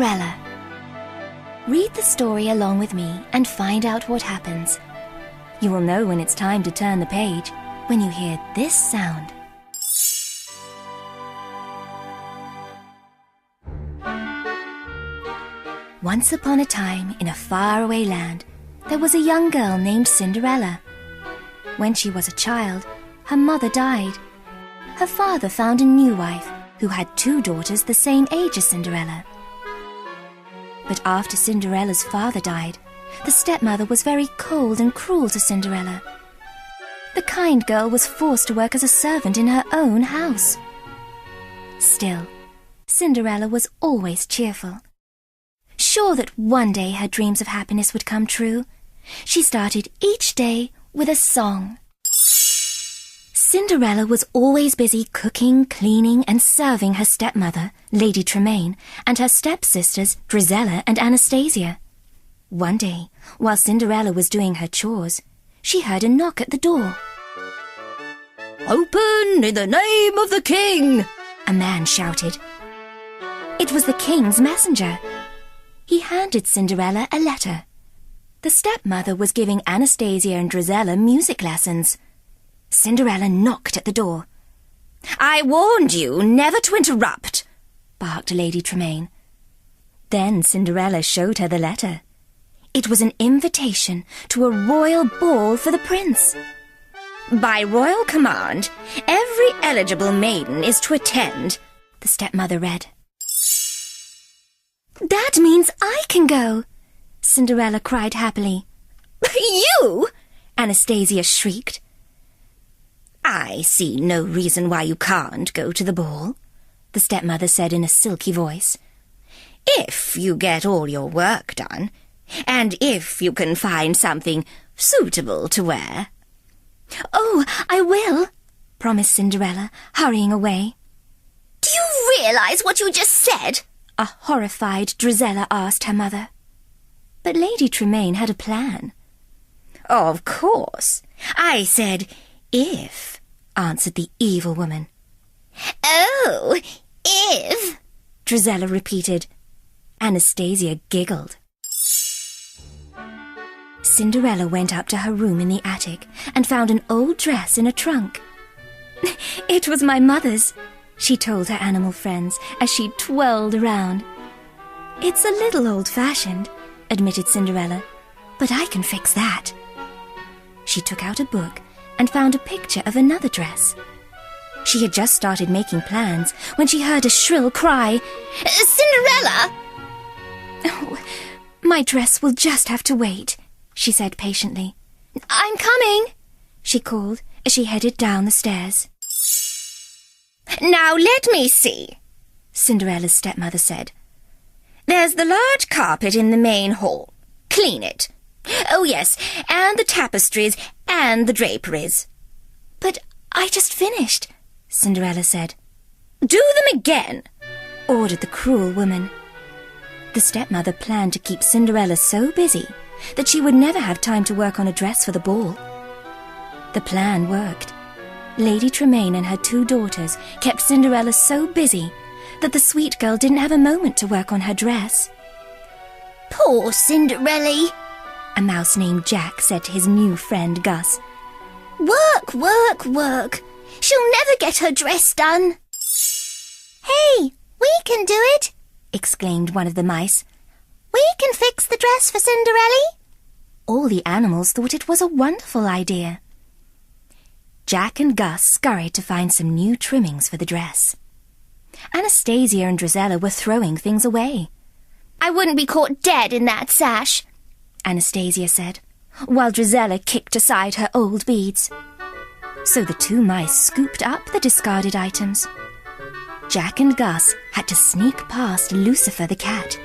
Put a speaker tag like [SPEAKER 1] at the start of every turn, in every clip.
[SPEAKER 1] Cinderella. Read the story along with me and find out what happens. You will know when it's time to turn the page when you hear this sound. Once upon a time, in a faraway land, there was a young girl named Cinderella. When she was a child, her mother died. Her father found a new wife who had 2 daughters the same age as Cinderella. But after Cinderella's father died, the stepmother was very cold and cruel to Cinderella. The kind girl was forced to work as a servant in her own house. Still, Cinderella was always cheerful. Sure that one day her dreams of happiness would come true, she started each day with a song. Cinderella was always busy cooking, cleaning, and serving her stepmother, Lady Tremaine, and her stepsisters, Drizella and Anastasia. One day, while Cinderella was doing her chores, she heard a knock at the door.
[SPEAKER 2] "Open in the name of the king!"
[SPEAKER 1] a man shouted. It was the king's messenger. He handed Cinderella a letter. The stepmother was giving Anastasia and Drizella music lessons. Cinderella knocked at the door.
[SPEAKER 2] "I warned you never to interrupt,"
[SPEAKER 1] barked Lady Tremaine. Then Cinderella showed her the letter. It was an invitation to a royal ball for the prince.
[SPEAKER 2] "By royal command, every eligible maiden is to attend,"
[SPEAKER 1] the stepmother read. "That means I can go!" Cinderella cried happily.
[SPEAKER 2] "You?"
[SPEAKER 1] Anastasia shrieked.
[SPEAKER 2] "I see no reason why you can't go to the ball," the stepmother said in a silky voice. "If you get all your work done, and if you can find something suitable to wear."
[SPEAKER 1] "Oh, I will," promised Cinderella, hurrying away.
[SPEAKER 2] "Do you realize what you just said?"
[SPEAKER 1] a horrified Drizella asked her mother. But Lady Tremaine had a plan.
[SPEAKER 2] "Of course. I said if," answered the evil woman. "Oh, if,"
[SPEAKER 1] Drizella repeated. Anastasia giggled. Cinderella went up to her room in the attic and found an old dress in a trunk. "It was my mother's," she told her animal friends as she twirled around. "It's a little old-fashioned," admitted Cinderella, "but I can fix that." She took out a book and found a picture of another dress. She had just started making plans when she heard a shrill cry,
[SPEAKER 2] "Cinderella!"
[SPEAKER 1] "Oh, my dress will just have to wait," she said patiently. "I'm coming," she called as she headed down the stairs.
[SPEAKER 2] "Now let me see,"
[SPEAKER 1] Cinderella's stepmother said.
[SPEAKER 2] "There's the large carpet in the main hall. Clean it. Oh, yes, and the tapestries and the draperies."
[SPEAKER 1] "But I just finished," Cinderella said.
[SPEAKER 2] "Do them again,"
[SPEAKER 1] ordered the cruel woman. The stepmother planned to keep Cinderella so busy that she would never have time to work on a dress for the ball. The plan worked. Lady Tremaine and her 2 daughters kept Cinderella so busy that the sweet girl didn't have a moment to work on her dress.
[SPEAKER 2] "Poor Cinderella,"
[SPEAKER 1] a mouse named Jack said to his new friend Gus.
[SPEAKER 2] "Work, work, work. She'll never get her dress done."
[SPEAKER 3] "Hey, we can do it,"
[SPEAKER 1] exclaimed one of the mice.
[SPEAKER 3] "We can fix the dress for Cinderella."
[SPEAKER 1] All the animals thought it was a wonderful idea. Jack and Gus scurried to find some new trimmings for the dress. Anastasia and Drizella were throwing things away.
[SPEAKER 3] "I wouldn't be caught dead in that sash,"
[SPEAKER 1] Anastasia said, while Drizella kicked aside her old beads. So the 2 mice scooped up the discarded items. Jack and Gus had to sneak past Lucifer the cat.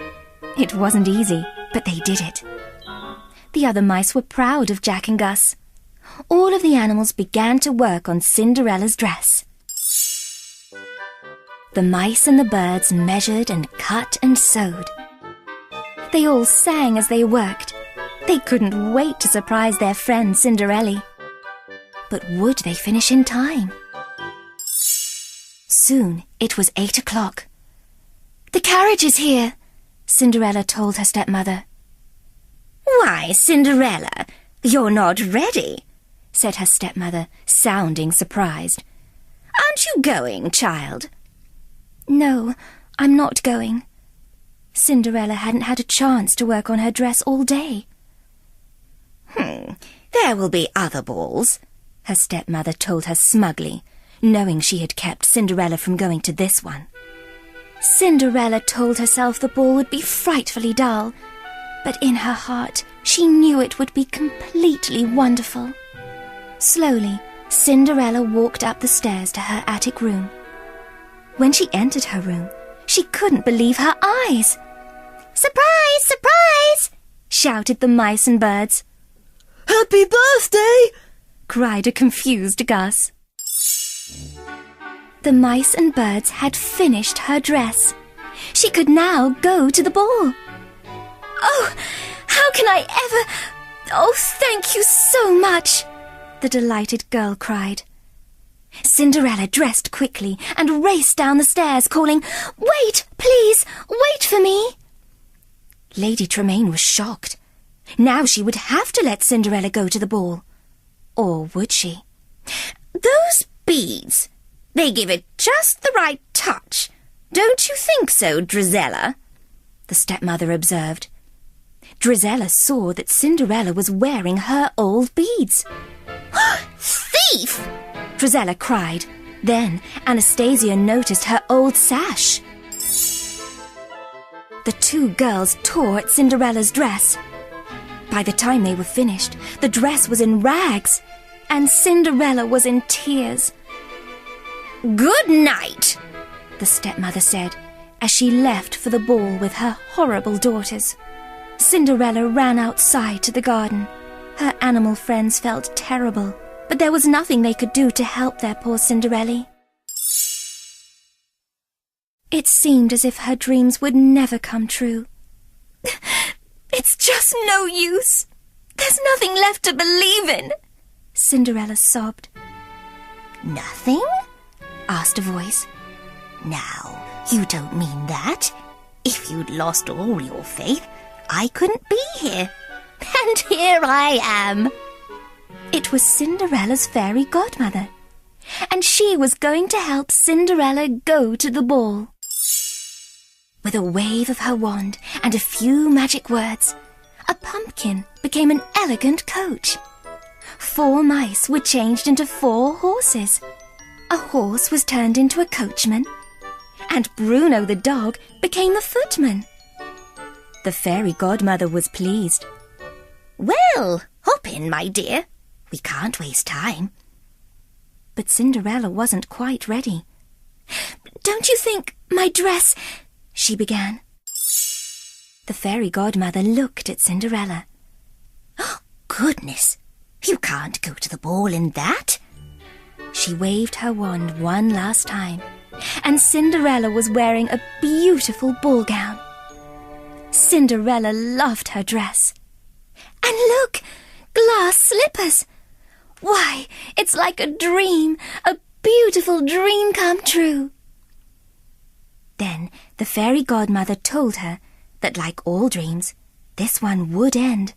[SPEAKER 1] It wasn't easy, but they did it. The other mice were proud of Jack and Gus. All of the animals began to work on Cinderella's dress. The mice and the birds measured and cut and sewed. They all sang as they worked. They couldn't wait to surprise their friend Cinderella. But would they finish in time? Soon it was 8 o'clock. "The carriage is here," Cinderella told her stepmother.
[SPEAKER 2] "Why, Cinderella, you're not ready," said her stepmother, sounding surprised. "Aren't you going, child?"
[SPEAKER 1] No, I'm not going. Cinderella hadn't had a chance to work on her dress all day.
[SPEAKER 2] There will be other balls," her stepmother told her smugly, knowing she had kept Cinderella from going to this one.
[SPEAKER 1] Cinderella told herself the ball would be frightfully dull, but in her heart she knew it would be completely wonderful. Slowly, Cinderella walked up the stairs to her attic room. When she entered her room, she couldn't believe her eyes.
[SPEAKER 3] Surprise! Surprise!
[SPEAKER 1] Shouted the mice and birds.
[SPEAKER 4] Happy birthday!
[SPEAKER 1] Cried a confused Gus. The mice and birds had finished her dress. She could now go to the ball. Oh, how can I ever... Oh, thank you so much, the delighted girl cried. Cinderella dressed quickly and raced down the stairs, calling, "Wait, please, wait for me." Lady Tremaine was shocked. Now she would have to let Cinderella go to the ball. Or would she?
[SPEAKER 2] "Those beads, they give it just the right touch. Don't you think so, Drizella?" the stepmother observed. Drizella saw that Cinderella was wearing her old beads.
[SPEAKER 3] Thief!
[SPEAKER 1] Drizella cried. Then Anastasia noticed her old sash. The two girls tore at Cinderella's dress. By the time they were finished, the dress was in rags, and Cinderella was in tears.
[SPEAKER 2] "Good night,"
[SPEAKER 1] the stepmother said, as she left for the ball with her horrible daughters. Cinderella ran outside to the garden. Her animal friends felt terrible, but there was nothing they could do to help their poor Cinderella. It seemed as if her dreams would never come true. "It's just no use. There's nothing left to believe in," Cinderella sobbed.
[SPEAKER 2] "Nothing?" asked a voice. "Now, you don't mean that. If you'd lost all your faith, I couldn't be here. And here I am."
[SPEAKER 1] It was Cinderella's fairy godmother, and she was going to help Cinderella go to the ball. With a wave of her wand and a few magic words, a pumpkin became an elegant coach. 4 mice were changed into 4 horses. A horse was turned into a coachman, and Bruno the dog became the footman. The fairy godmother was pleased.
[SPEAKER 2] "Well, hop in, my dear. We can't waste time."
[SPEAKER 1] But Cinderella wasn't quite ready. "Don't you think my dress—" she began. The fairy godmother looked at Cinderella.
[SPEAKER 2] "Oh, goodness! You can't go to the ball in that."
[SPEAKER 1] She waved her wand one last time, and Cinderella was wearing a beautiful ball gown. Cinderella loved her dress. And look! Glass slippers! Why, it's like a dream, a beautiful dream come true. Then the fairy godmother told her that, like all dreams, this one would end.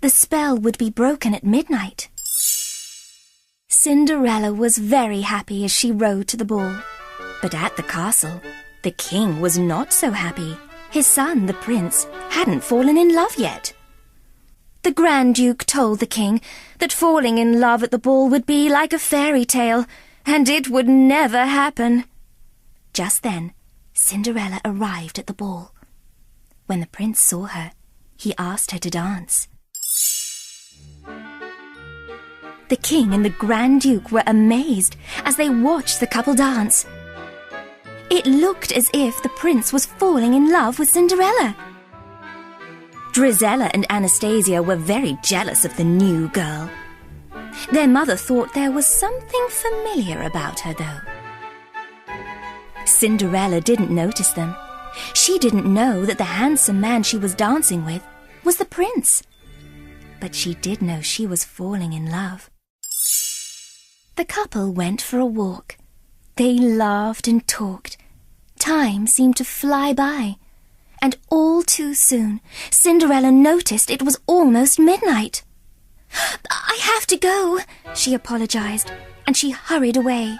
[SPEAKER 1] The spell would be broken at midnight. Cinderella was very happy as she rode to the ball. But at the castle, the king was not so happy. His son, the prince, hadn't fallen in love yet. The Grand Duke told the king that falling in love at the ball would be like a fairy tale, and it would never happen. Just then, Cinderella arrived at the ball. When the prince saw her, he asked her to dance. The king and the Grand Duke were amazed as they watched the couple dance. It looked as if the prince was falling in love with Cinderella. Drizella and Anastasia were very jealous of the new girl. Their mother thought there was something familiar about her, though. Cinderella didn't notice them. She didn't know that the handsome man she was dancing with was the prince. But she did know she was falling in love. The couple went for a walk. They laughed and talked. Time seemed to fly by, And all too soon, Cinderella noticed it was almost midnight. "I have to go," she apologized, and she hurried away.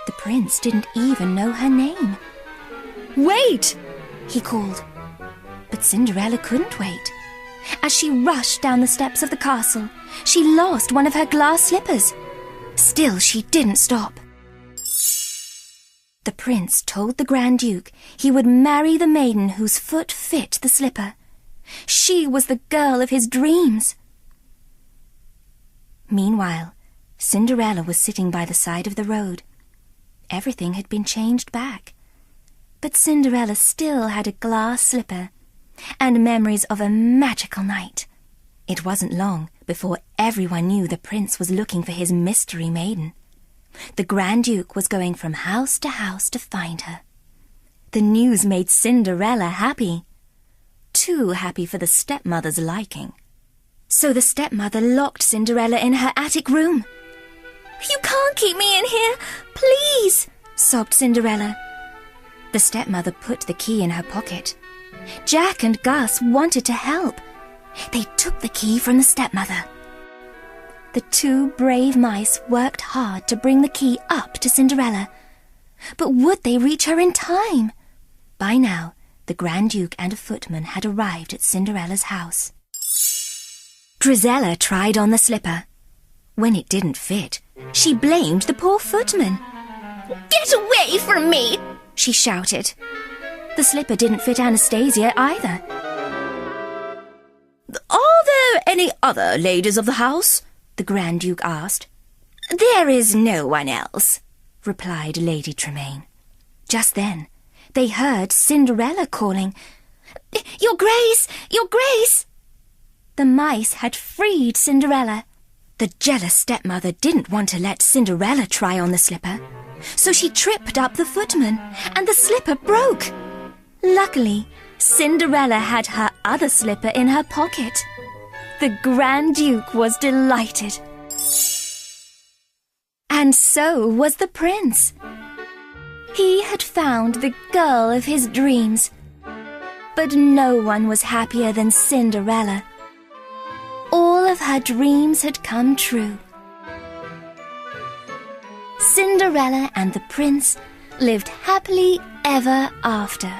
[SPEAKER 1] The prince didn't even know her name. "Wait!" he called. But Cinderella couldn't wait. As she rushed down the steps of the castle, she lost one of her glass slippers. Still, she didn't stop. The prince told the Grand Duke he would marry the maiden whose foot fit the slipper. She was the girl of his dreams. Meanwhile, Cinderella was sitting by the side of the road. Everything had been changed back. But Cinderella still had a glass slipper and memories of a magical night. It wasn't long before everyone knew the prince was looking for his mystery maiden. The Grand Duke was going from house to house to find her. The news made Cinderella happy. Too happy for the stepmother's liking. So the stepmother locked Cinderella in her attic room. "You can't keep me in here, please," sobbed Cinderella. The stepmother put the key in her pocket. Jaq and Gus wanted to help. They took the key from the stepmother. The two brave mice worked hard to bring the key up to Cinderella. But would they reach her in time? By now, the Grand Duke and a footman had arrived at Cinderella's house. Drizella tried on the slipper. When it didn't fit, she blamed the poor footman.
[SPEAKER 3] Get away from me!
[SPEAKER 1] She shouted. The slipper didn't fit Anastasia either.
[SPEAKER 2] "Are there any other ladies of the house?" the Grand Duke asked. "There is no one else," replied Lady Tremaine. Just then, they heard Cinderella calling, "Your Grace! Your Grace!" The mice had freed Cinderella. The jealous stepmother didn't want to let Cinderella try on the slipper, so she tripped up the footman, and the slipper broke. Luckily, Cinderella had her other slipper in her pocket. The Grand Duke was delighted. And so was the prince. He had found the girl of his dreams. But no one was happier than Cinderella. All of her dreams had come true. Cinderella and the prince lived happily ever after.